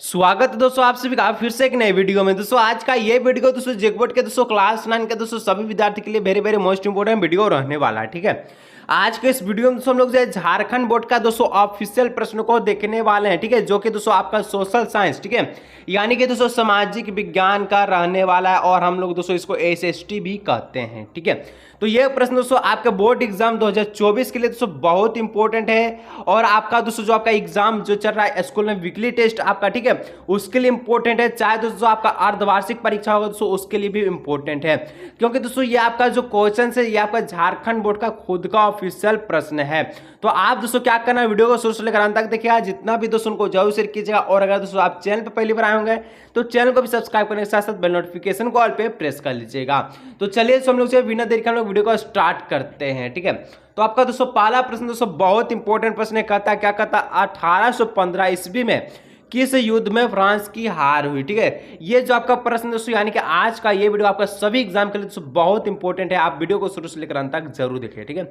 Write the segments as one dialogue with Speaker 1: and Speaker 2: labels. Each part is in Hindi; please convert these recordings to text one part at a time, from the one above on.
Speaker 1: स्वागत है दोस्तों आप सभी का फिर से एक नए वीडियो में। दोस्तों आज का ये वीडियो दोस्तों जेकबोर्ड के दोस्तों क्लास 9 के दोस्तों सभी विद्यार्थी के लिए very very most important video रहने वाला है। ठीक है, आज के इस वीडियो में दोस्तों हम लोग जो है झारखंड बोर्ड का दोस्तों ऑफिशियल प्रश्न को देखने वाले हैं। ठीक है, जो कि दोस्तों आपका सोशल साइंस, ठीक है, यानी कि दोस्तों सामाजिक विज्ञान का रहने वाला है और हम लोग दोस्तों इसको एसएसटी भी कहते हैं। ठीक है, तो ये प्रश्न दोस्तों आपके बोर्ड एग्जाम 2024 के लिए दोस्तों बहुत इंपॉर्टेंट है और आपका दोस्तों जो आपका एग्जाम जो चल रहा है स्कूल में वीकली टेस्ट आपका, ठीक है, उसके लिए इंपॉर्टेंट है। चाहे दोस्तों आपका अर्धवार्षिक परीक्षा होगा दोस्तों उसके लिए भी इंपॉर्टेंट है, क्योंकि दोस्तों ये आपका जो क्वेश्चन है ये आपका झारखंड बोर्ड का खुद का ऑफिशियल प्रश्न है। तो आप दोस्तों क्या करना है, वीडियो को शुरू से लेकर अंत तक देखिएगा, जितना भी दोस्तों उनको जरूर शेयर कीजिएगा। और अगर दोस्तों आप चैनल पर पहली बार आए होंगे तो चैनल को भी सब्सक्राइब करने के साथ साथ बेल नोटिफिकेशन को ऑल पे प्रेस कर लीजिएगा। तो चलिए हम लोग बिना देर के हम लोग वीडियो को स्टार्ट करते हैं। ठीक है, तो आपका दोस्तों पहला प्रश्न दोस्तों बहुत इंपॉर्टेंट प्रश्न है। कहता क्या कहता 1815 ईस्वी में किस युद्ध में फ्रांस की हार हुई। ठीक है, ये जो आपका प्रश्न दोस्तों यानी कि आज का ये वीडियो आपका सभी एग्जाम के लिए दोस्तों बहुत इंपॉर्टेंट है। आप वीडियो को शुरू से लेकर अंत तक जरूर देखिए। ठीक है,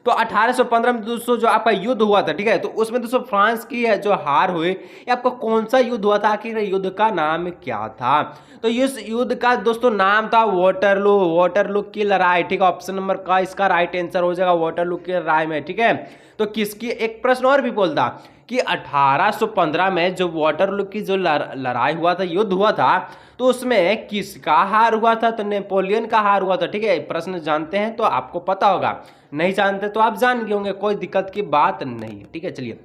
Speaker 1: तो 1815 में दोस्तों जो आपका युद्ध हुआ था, ठीक है, तो उसमें दोस्तों फ्रांस की जो हार हुई, ये आपका कौन सा युद्ध हुआ था, आखिर युद्ध का नाम क्या था? तो इस युद्ध का दोस्तों नाम था वाटरलू, वाटरलू की लड़ाई। ठीक है, ऑप्शन नंबर का इसका राइट आंसर हो जाएगा वाटरलू की लड़ाई में। ठीक है, तो किसकी, एक प्रश्न और भी बोलता कि 1815 में जो वाटरलू की जो लड़ाई हुआ था, युद्ध हुआ था, तो उसमें किसका हार हुआ था? तो नेपोलियन का हार हुआ था। ठीक है, प्रश्न जानते हैं तो आपको पता होगा, नहीं जानते तो आप जान गए होंगे, कोई दिक्कत की बात नहीं है। ठीक है, चलिए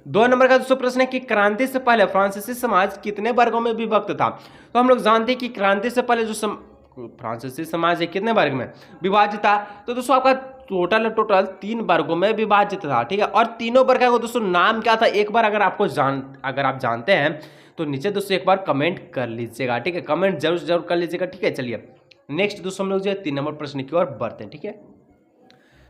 Speaker 1: 2 नंबर का दोस्तों प्रश्न है कि क्रांति से पहले फ्रांसीसी समाज कितने वर्गों में विभक्त था? तो हम लोग जानते हैं कि क्रांति से पहले जो फ्रांसीसी समाज है कितने वर्ग में विभाजित था? तो दोस्तों आपका टोटल 3 वर्गों में विभाजित था। ठीक है, और तीनों वर्ग का दोस्तों नाम क्या था? एक बार अगर आप जानते हैं तो नीचे दोस्तों एक बार कमेंट कर लीजिएगा। ठीक है, कमेंट जरूर कर लीजिएगा। ठीक है, चलिए नेक्स्ट दोस्तों हम लोग जो है 3 नंबर प्रश्न की ओर बढ़ते हैं। ठीक है,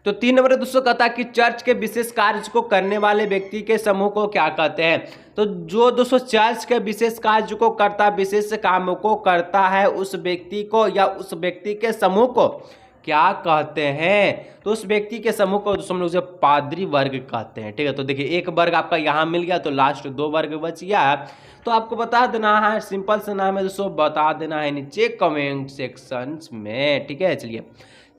Speaker 1: तो 3 नंबर दोस्तों कहता है कि चर्च के विशेष कार्य को करने वाले व्यक्ति के समूह को क्या कहते हैं? तो जो दोस्तों चर्च के विशेष कार्य को करता, विशेष कामों को करता है, उस व्यक्ति को या उस व्यक्ति के समूह को क्या कहते हैं? तो उस व्यक्ति के समूह को दोस्तों हम लोग जो पादरी वर्ग कहते हैं। ठीक है, तो देखिए एक वर्ग आपका यहाँ मिल गया, तो लास्ट 2 वर्ग बच गया। तो आपको बता देना है, सिंपल सा नाम है दोस्तों, बता देना है नीचे कमेंट सेक्शन में। ठीक है, चलिए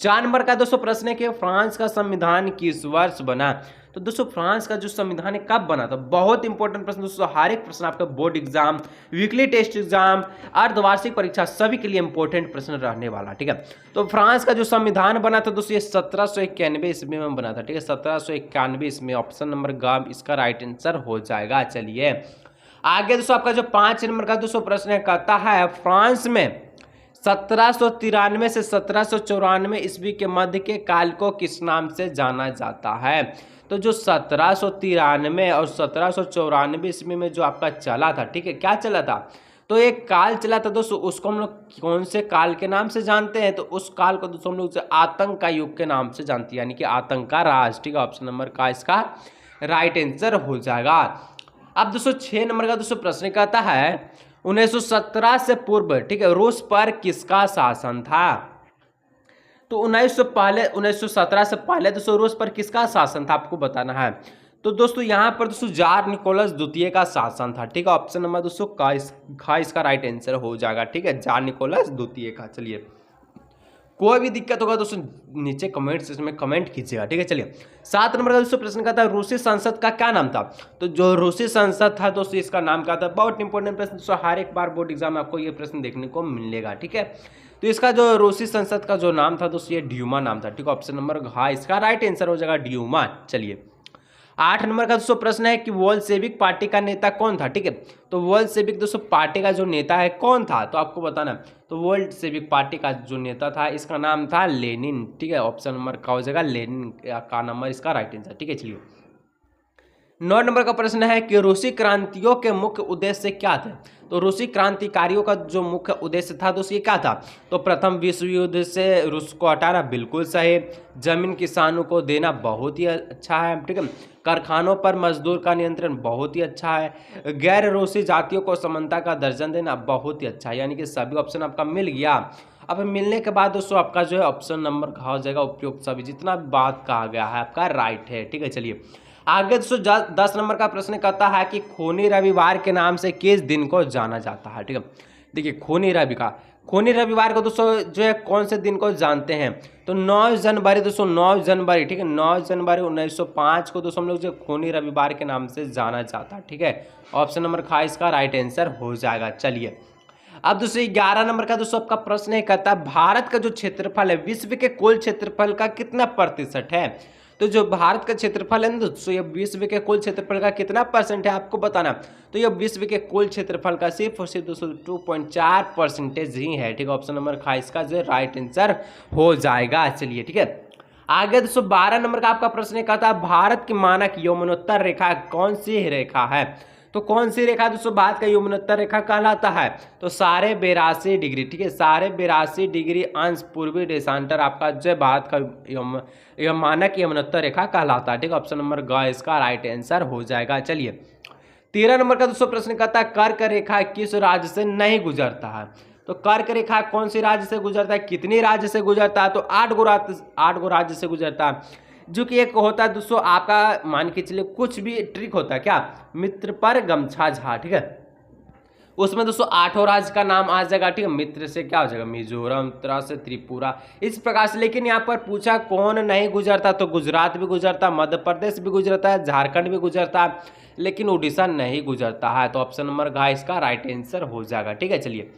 Speaker 1: 4 नंबर का दोस्तों प्रश्न है कि फ्रांस का संविधान किस वर्ष बना? तो दोस्तों फ्रांस का जो संविधान है कब बना था? बहुत इंपॉर्टेंट प्रश्न दोस्तों, हर एक प्रश्न आपका board exam, weekly test exam, अर्धवार्षिक परीक्षा सभी के लिए इंपॉर्टेंट प्रश्न रहने वाला। ठीक है, तो फ्रांस का जो संविधान बना था दोस्तों ये 1791 ईस्वी में बना था। ठीक है, 1791 ईस्वी, ऑप्शन नंबर ग इसका राइट आंसर हो जाएगा। चलिए आगे दोस्तों आपका जो 5 नंबर का दोस्तों प्रश्न है, कहता है फ्रांस में 1793 से 1794 ईस्वी के मध्य के काल को किस नाम से जाना जाता है? तो जो 1793 और 1794 ईस्वी में जो आपका चला था, ठीक है, क्या चला था? तो एक काल चला था दोस्तों, उसको हम लोग कौन से काल के नाम से जानते हैं? तो उस काल को दोस्तों हम लोग आतंक का युग के नाम से जानते हैं, यानी कि आतंक का राज। ठीक है, ऑप्शन नंबर का इसका राइट आंसर हो जाएगा। अब दोस्तों 6 नंबर का दोस्तों प्रश्न कहता है 1917 से पूर्व, ठीक है, रूस पर किसका शासन था? तो 1917 से पहले दोस्तों रूस पर किसका शासन था आपको बताना है। तो दोस्तों यहाँ पर दोस्तों जार निकोलस द्वितीय का शासन था। ठीक है, ऑप्शन नंबर दोस्तों का इसका राइट आंसर हो जाएगा। ठीक है, जार निकोलस द्वितीय का। चलिए कोई भी दिक्कत होगा दोस्तों नीचे कमेंट सेक्शन में कमेंट कीजिएगा। ठीक है, चलिए 7 नंबर का दोस्तों प्रश्न का था रूसी संसद का क्या नाम था? तो जो रूसी संसद था दोस्तों इसका नाम क्या था? बहुत इंपॉर्टेंट प्रश्न दोस्तों, हर एक बार बोर्ड एग्जाम में आपको ये प्रश्न देखने को मिलेगा। ठीक है, तो इसका जो रूसी संसद का जो नाम था दोस्तों ये ड्यूमा नाम था। ठीक है, ऑप्शन नंबर घ इसका राइट आंसर हो जाएगा ड्यूमा। चलिए 8 नंबर का दोस्तों प्रश्न है कि वोल्शेविक पार्टी का नेता कौन था? ठीक है, तो वोल्शेविक दोस्तों पार्टी का जो नेता है कौन था? तो आपको बताना है, तो वोल्शेविक पार्टी का जो नेता था इसका नाम था लेनिन। ठीक है, ऑप्शन नंबर का हो जाएगा लेनिन का नंबर इसका राइट आंसर। ठीक है, चलिए 9 नंबर का प्रश्न है कि रूसी क्रांतियों के मुख्य उद्देश्य क्या थे? तो रूसी क्रांतिकारियों का जो मुख्य उद्देश्य था दोस्तों ये क्या था? तो प्रथम विश्व युद्ध से रूस को हटाना, बिल्कुल सही। जमीन किसानों को देना, बहुत ही अच्छा है। ठीक है, कारखानों पर मजदूर का नियंत्रण, बहुत ही अच्छा है। गैर रूसी जातियों को समानता का दर्जा देना, बहुत ही अच्छा है। यानी कि सभी ऑप्शन आपका मिल गया। अब मिलने के बाद दोस्तों आपका जो है ऑप्शन नंबर कहा हो जाएगा उपयुक्त। सभी जितना बात कहा गया है आपका राइट है। ठीक है, चलिए आगे दोस्तों 10 नंबर का प्रश्न कहता है कि खूनी रविवार के नाम से किस दिन को जाना जाता है। ठीक है, देखिए खूनी रविवार को दोस्तों जो है कौन से दिन को जानते हैं, तो 9 जनवरी दोस्तों, 9 जनवरी, ठीक है, 9 जनवरी 1905 को दोस्तों हम लोग जो खूनी रविवार के नाम से जाना जाता है। ठीक है, ऑप्शन नंबर ख इसका राइट आंसर हो जाएगा। चलिए अब दोस्तों 11 नंबर का दोस्तों आपका प्रश्न है, कहता है भारत का जो क्षेत्रफल है विश्व के कुल क्षेत्रफल का कितना प्रतिशत है। तो जो भारत का क्षेत्रफल है ना दोस्तों, ये विश्व के कुल क्षेत्रफल का कितना परसेंट है आपको बताना। तो ये विश्व के कुल क्षेत्रफल का सिर्फ और सिर्फ दोस्तों 2.4% ही है। ठीक है, ऑप्शन नंबर ख इसका जो राइट आंसर हो जाएगा। चलिए ठीक है, आगे दोस्तों 12 नंबर का आपका प्रश्न कहता है भारत की मानक यमुनोत्तर रेखा कौन सी रेखा है। तो कौन सी रेखा दोस्तों भारत का यमुनोत्तर रेखा कहलाता है, तो 82.5 डिग्री। ठीक है, 82.5 डिग्री अंश पूर्वी देशांतर आपका जो भारत का मानक यमुनोत्तर रेखा कहलाता है। ठीक है, ऑप्शन नंबर ग इसका राइट आंसर हो जाएगा। चलिए 13 नंबर का दोस्तों प्रश्न कहता है कर्क रेखा किस राज्य से नहीं गुजरता है। तो कर्क रेखा कौन सी राज्य से गुजरता है, कितनी राज्य से गुजरता है, तो 8 गो राज्य से गुजरता है। जो कि एक होता है दोस्तों आपका मान के चलिए कुछ भी ट्रिक होता है क्या, मित्र पर गमछा झा। ठीक है, उसमें दोस्तों 8 राज्य का नाम आ जाएगा। ठीक है, मित्र से क्या हो जाएगा मिजोरम, त्रा से त्रिपुरा, इस प्रकार से। लेकिन यहाँ पर पूछा कौन नहीं गुजरता, तो गुजरात भी गुजरता, मध्य प्रदेश भी गुजरता है, झारखंड भी गुजरता है, लेकिन उड़ीसा नहीं गुजरता है। तो ऑप्शन नंबर घ इसका राइट आंसर हो जाएगा। ठीक है, चलिए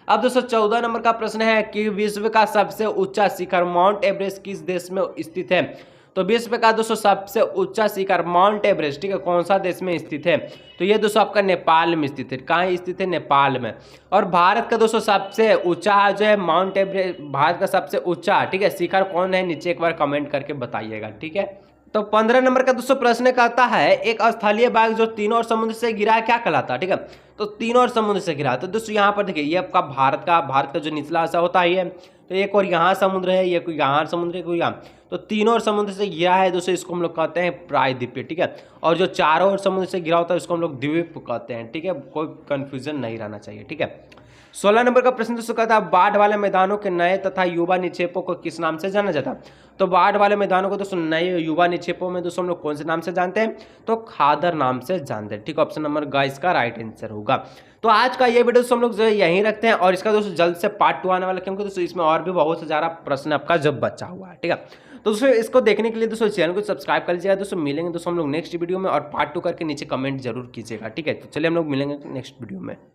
Speaker 1: अब दोस्तों 14 नंबर का प्रश्न है कि विश्व का सबसे ऊंचा शिखर माउंट एवरेस्ट किस देश में स्थित है। तो विश्व का दोस्तों सबसे ऊंचा शिखर माउंट एवरेस्ट, ठीक है, कौन सा देश में स्थित है, तो ये दोस्तों आपका नेपाल में स्थित है। कहाँ स्थित है, नेपाल में। और भारत का दोस्तों सबसे ऊंचा जो है माउंट एवरेस्ट, भारत का सबसे ऊंचा, ठीक है, शिखर कौन है, नीचे एक बार कमेंट करके बताइएगा। ठीक है, तो 15 नंबर का दोस्तों प्रश्न कहता है एक स्थलीय बाघ जो तीनों ओर समुद्र से घिरा है क्या कहलाता है। ठीक है, तो तीनों ओर समुद्र से घिरा। तो दोस्तों यहाँ पर देखिए ये आपका भारत का जो निचला हिस्सा होता है ये, तो एक और यहाँ समुद्र है, ये कोई यहाँ समुद्र है, कोई यहाँ, तो तीनों ओर समुद्र से घिरा है दोस्तों, इसको हम लोग कहते हैं प्रायद्वीपीय। ठीक है, और जो चारों ओर समुद्र से घिरा होता है उसको हम लोग द्वीप कहते हैं। ठीक है, कोई कंफ्यूजन नहीं रहना चाहिए। ठीक है, 16 नंबर का प्रश्न दोस्तों कहता है बाढ़ वाले मैदानों के नए तथा युवा निक्षेपों को किस नाम से जाना जाता है। तो बाढ़ वाले मैदानों को दोस्तों नए युवा निक्षेपों में दोस्तों हम लोग कौन से नाम से जानते हैं, तो खादर नाम से जानते हैं। ठीक, ऑप्शन नंबर ग इसका राइट आंसर होगा। तो आज का ये वीडियो दोस्तों हम लोग जो है यहीं रखते हैं, और इसका दोस्तों जल्द से पार्ट 2 आने वाला, क्योंकि दोस्तों इसमें और भी बहुत से ज़्यादा प्रश्न आपका जब बचा हुआ है। ठीक है, तो दोस्तों इसको देखने के लिए दोस्तों चैनल को सब्सक्राइब कर लीजिएगा। दोस्तों मिलेंगे दोस्तों हम लोग नेक्स्ट वीडियो में, और पार्ट 2 करके नीचे कमेंट जरूर कीजिएगा। ठीक है, तो चलिए हम लोग मिलेंगे नेक्स्ट वीडियो में।